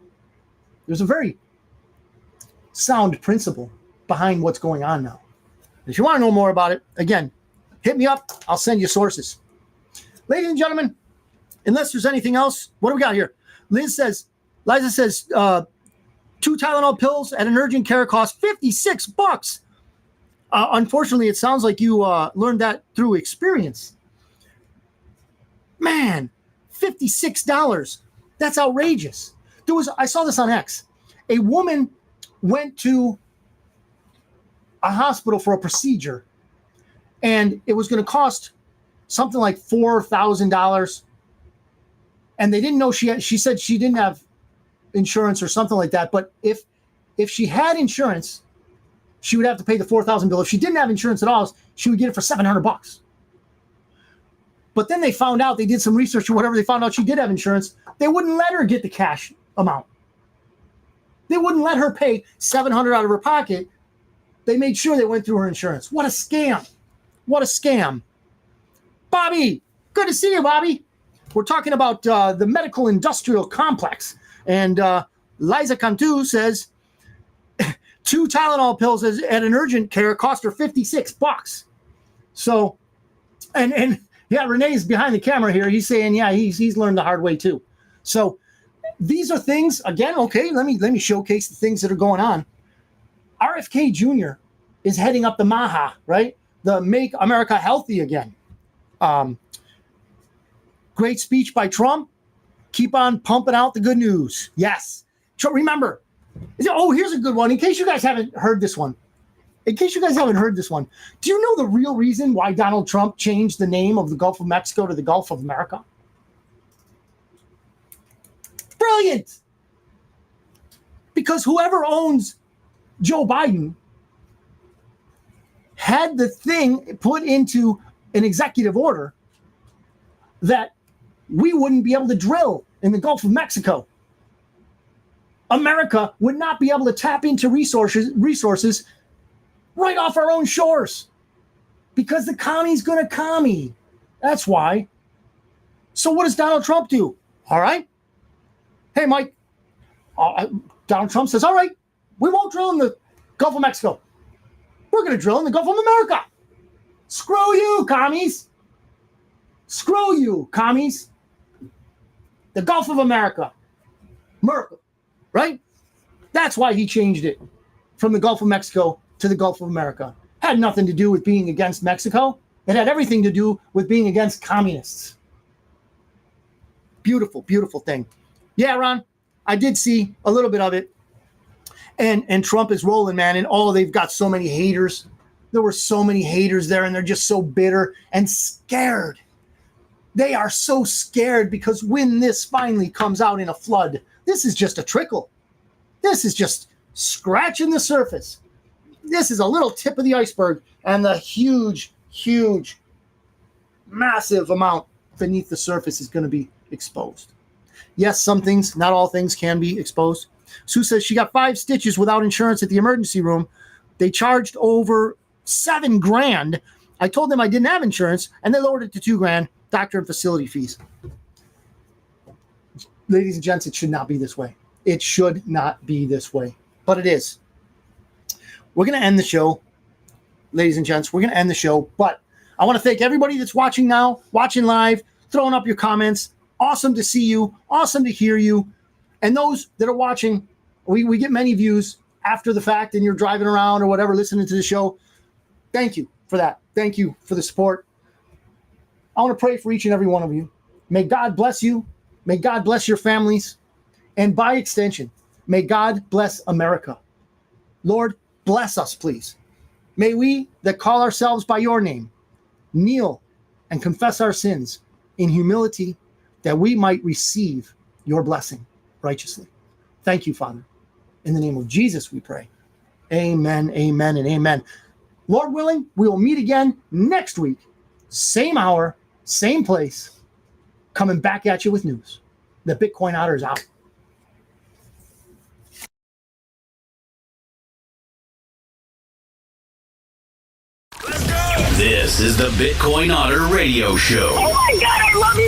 S3: There's a very sound principle behind what's going on now. If you want to know more about it, again, hit me up. I'll send you sources. Ladies and gentlemen, unless there's anything else, what do we got here? Liza says, 2 Tylenol pills at an urgent care cost $56. Unfortunately, it sounds like you learned that through experience. Man, $56. That's outrageous. I saw this on X. A woman went to a hospital for a procedure, and it was going to cost something like $4,000. And they didn't know she said she didn't have insurance or something like that. But if she had insurance, she would have to pay the $4,000 bill. If she didn't have insurance at all, she would get it for $700. But then they found out, they did some research or whatever, they found out she did have insurance. They wouldn't let her get the cash amount. They wouldn't let her pay $700 out of her pocket. They made sure they went through her insurance. What a scam. What a scam. Bobby, good to see you, Bobby. We're talking about the medical industrial complex. And Liza Cantu says 2 Tylenol pills at an urgent care cost her $56. So, and yeah, Renee's behind the camera here. He's saying, yeah, he's learned the hard way too. So these are things, again, okay, let me showcase the things that are going on. RFK Jr. is heading up the MAHA, right? The Make America Healthy Again. Great speech by Trump. Keep on pumping out the good news. Yes. Remember, here's a good one. In case you guys haven't heard this one. Do you know the real reason why Donald Trump changed the name of the Gulf of Mexico to the Gulf of America? Brilliant. Because whoever owns Joe Biden had the thing put into an executive order that we wouldn't be able to drill in the Gulf of Mexico. America would not be able to tap into resources right off our own shores because the commie's going to commie. That's why. So what does Donald Trump do? All right. Hey, Mike. Donald Trump says, all right, we won't drill in the Gulf of Mexico. We're going to drill in the Gulf of America. Screw you, commies. Screw you, commies. The Gulf of America. Right? That's why he changed it from the Gulf of Mexico to the Gulf of America. Had nothing to do with being against Mexico. It had everything to do with being against communists. Beautiful, beautiful thing. Yeah, Ron, I did see a little bit of it. And Trump is rolling, man. And they've got so many haters. There were so many haters there, and they're just so bitter and scared. They are so scared because when this finally comes out in a flood, this is just a trickle. This is just scratching the surface. This is a little tip of the iceberg, and the huge, huge, massive amount beneath the surface is going to be exposed. Yes, some things, not all things, can be exposed. Sue says she got 5 stitches without insurance at the emergency room. They charged over $7,000. I told them I didn't have insurance, and they lowered it to $2,000, doctor and facility fees. Ladies and gents, it should not be this way. It should not be this way, but it is. We're going to end the show, ladies and gents. We're going to end the show, but I want to thank everybody that's watching now, watching live, throwing up your comments. Awesome to see you. Awesome to hear you. And those that are watching, we get many views after the fact, and you're driving around or whatever, listening to the show. Thank you for that. Thank you for the support. I want to pray for each and every one of you. May God bless you. May God bless your families. And by extension, may God bless America. Lord, bless us, please. May we that call ourselves by your name kneel and confess our sins in humility, that we might receive your blessing righteously. Thank you, Father. In the name of Jesus, we pray. Amen, amen, and amen. Lord willing, we will meet again next week. Same hour, same place. Coming back at you with news. The Bitcoin Otter is out.
S1: This is the Bitcoin Otter Radio Show.
S2: Oh my God, I love you.